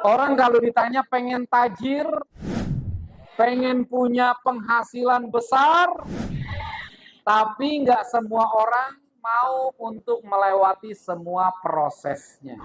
Orang kalau ditanya pengen tajir, pengen punya penghasilan besar, tapi nggak semua orang mau untuk melewati semua prosesnya.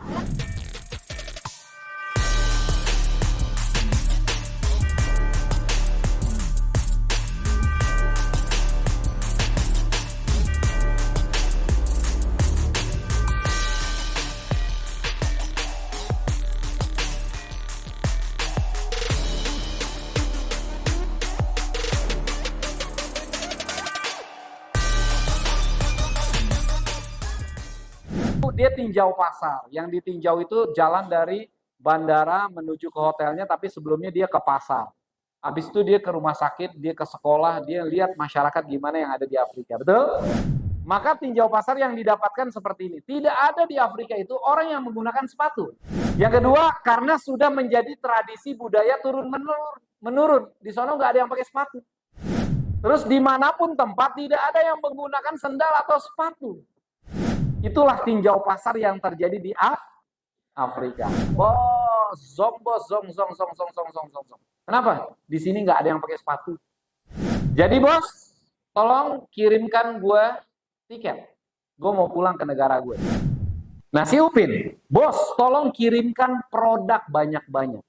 Dia tinjau pasar. Yang ditinjau itu jalan dari bandara menuju ke hotelnya, tapi sebelumnya dia ke pasar. Habis itu dia ke rumah sakit, dia ke sekolah, dia lihat masyarakat gimana yang ada di Afrika. Betul? Maka tinjau pasar yang didapatkan seperti ini. Tidak ada di Afrika itu orang yang menggunakan sepatu. Yang kedua, karena sudah menjadi tradisi budaya turun-menurun. Di sana nggak ada yang pakai sepatu. Terus dimanapun tempat tidak ada yang menggunakan sendal atau sepatu. Itulah tinjau pasar yang terjadi di Afrika. Bos, zong. Kenapa? Di sini nggak ada yang pakai sepatu. Jadi bos, tolong kirimkan gue tiket. Gue mau pulang ke negara gue. Nah si Upin, bos, tolong kirimkan produk banyak-banyak.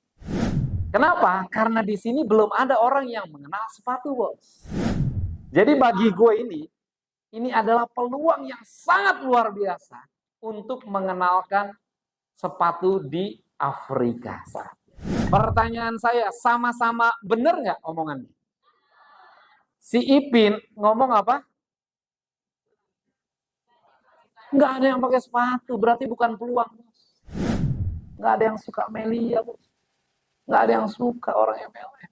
Kenapa? Karena di sini belum ada orang yang mengenal sepatu, bos. Jadi bagi gue ini adalah peluang yang sangat luar biasa untuk mengenalkan sepatu di Afrika. Pertanyaan saya, sama-sama benar nggak omongannya? Si Ipin ngomong apa? Nggak ada yang pakai sepatu, berarti bukan peluang. Nggak ada yang suka Melia, bos. Nggak ada yang suka orang MLM.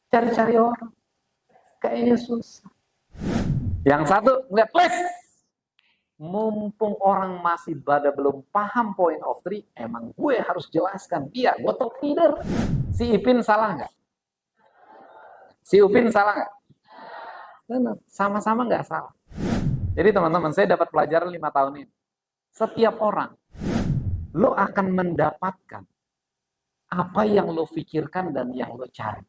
Cari-cari orang. Kayaknya susah. Yang satu, ngeliat, mumpung orang masih pada belum paham point of three, emang gue harus jelaskan. Iya, gue top leader. Si Ipin salah nggak? Si Upin salah nggak? Sama-sama nggak salah. Jadi teman-teman, saya dapat pelajaran 5 tahun ini. Setiap orang, lo akan mendapatkan apa yang lo pikirkan dan yang lo cari.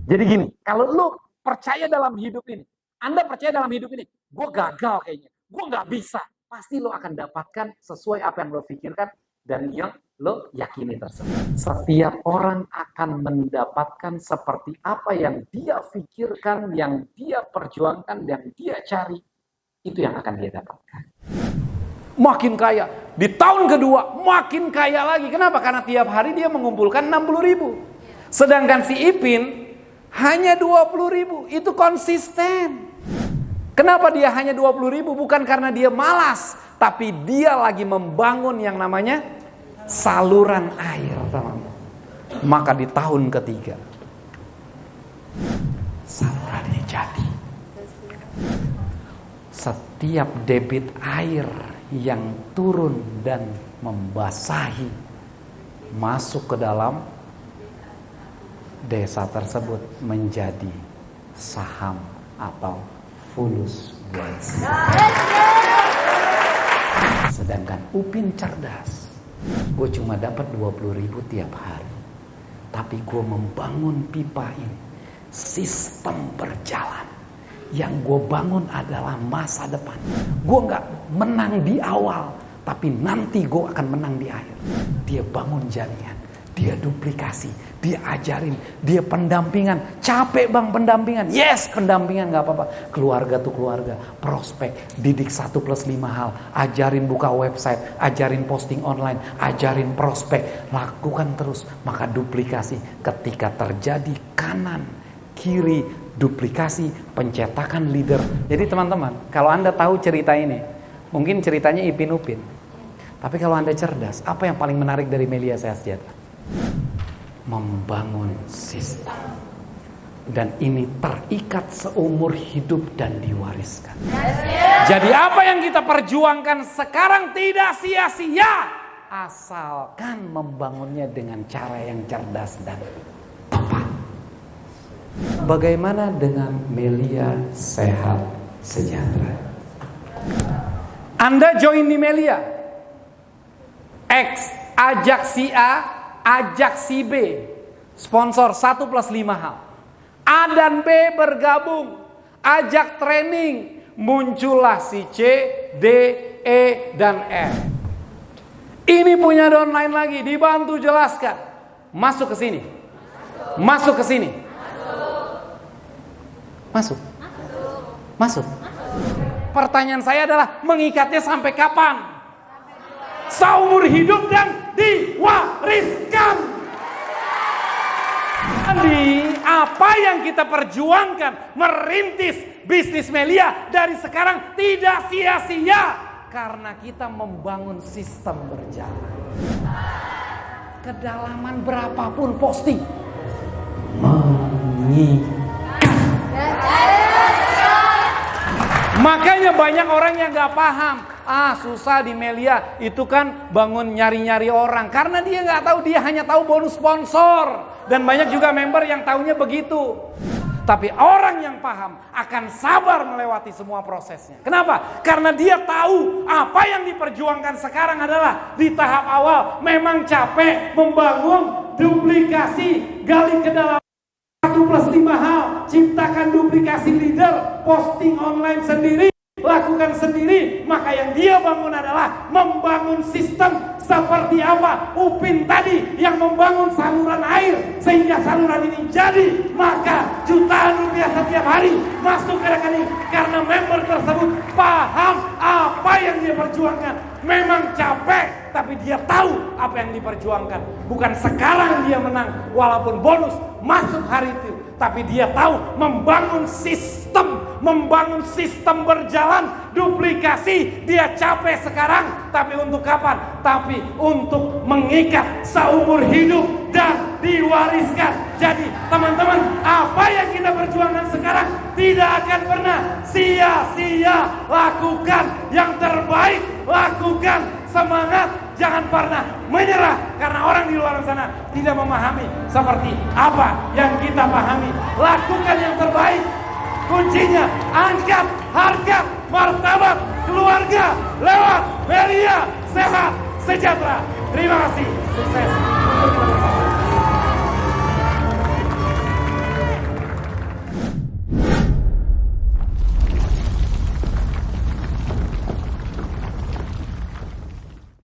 Jadi gini, kalau lo percaya dalam hidup ini, Anda percaya dalam hidup ini, gue gagal kayaknya, gue nggak bisa. Pasti lo akan dapatkan sesuai apa yang lo pikirkan dan yang lo yakini tersebut. Setiap orang akan mendapatkan seperti apa yang dia pikirkan, yang dia perjuangkan, yang dia cari. Itu yang akan dia dapatkan. Makin kaya. Di tahun kedua, makin kaya lagi. Kenapa? Karena tiap hari dia mengumpulkan 60.000. Sedangkan si Ipin hanya 20.000. Itu konsisten. Kenapa dia hanya 20.000? Bukan karena dia malas, tapi dia lagi membangun yang namanya saluran air. Maka di tahun ketiga salurannya jadi. Setiap debit air yang turun dan membasahi masuk ke dalam desa tersebut menjadi saham atau fulus buat. Sedangkan Upin cerdas. Gue cuma dapat 20.000 tiap hari. Tapi gue membangun pipa ini. Sistem berjalan. Yang gue bangun adalah masa depan. Gue gak menang di awal, tapi nanti gue akan menang di akhir. Dia bangun jaringan, dia duplikasi, dia ajarin, dia pendampingan. Capek bang pendampingan? Yes, pendampingan gak apa-apa. Keluarga tuh keluarga, prospek, didik 1+5 hal. Ajarin buka website, ajarin posting online, ajarin prospek. Lakukan terus, maka duplikasi. Ketika terjadi kanan, kiri, duplikasi, pencetakan leader. Jadi teman-teman, kalau Anda tahu cerita ini, mungkin ceritanya Ipin Upin. Tapi kalau Anda cerdas, apa yang paling menarik dari Melia Sehat-Sejahtera? Membangun sistem. Dan ini terikat seumur hidup dan diwariskan. Jadi apa yang kita perjuangkan sekarang tidak sia-sia. Asalkan membangunnya dengan cara yang cerdas dan tepat. Bagaimana dengan Melia Sehat Sejahtera? Anda join di Melia, ajak si A, ajak si B, sponsor 1+5 hal. A dan B bergabung, ajak training, muncullah si C, D, E, dan F. Ini punya downline lagi, dibantu jelaskan. Masuk ke sini. Masuk ke sini. Masuk. Masuk. Pertanyaan saya adalah, mengikatnya sampai kapan? Seumur hidup dan diwariskan. Jadi, apa yang kita perjuangkan merintis bisnis Melia dari sekarang tidak sia-sia karena kita membangun sistem berjalan. Kedalaman berapapun posting makanya banyak orang yang gak paham. Susah di Melia itu kan bangun nyari-nyari orang. Karena dia gak tahu, dia hanya tahu bonus sponsor. Dan banyak juga member yang tahunya begitu. Tapi orang yang paham akan sabar melewati semua prosesnya. Kenapa? Karena dia tahu apa yang diperjuangkan sekarang adalah di tahap awal memang capek membangun duplikasi, gali ke dalam 1+5 hal, ciptakan duplikasi leader, posting online sendiri, lakukan sendiri. Maka yang dia bangun adalah membangun sistem seperti apa Upin tadi yang membangun saluran air sehingga saluran ini jadi, maka jutaan rupiah setiap hari masuk ke rekening karena member tersebut paham apa yang dia perjuangkan. Memang capek tapi dia tahu apa yang diperjuangkan. Bukan sekarang dia menang walaupun bonus masuk hari itu, tapi dia tahu membangun sistem berjalan duplikasi. Dia capek sekarang, tapi untuk kapan? Tapi untuk mengikat seumur hidup dan diwariskan. Jadi teman-teman, apa yang kita perjuangkan sekarang tidak akan pernah sia-sia. Lakukan yang terbaik, lakukan, semangat, jangan pernah menyerah. Karena orang di luar sana tidak memahami seperti apa yang kita pahami. Lakukan yang terbaik. Kuncinya angkat harkat martabat keluarga lewat Melia Sehat Sejahtera. Terima kasih. Sukses.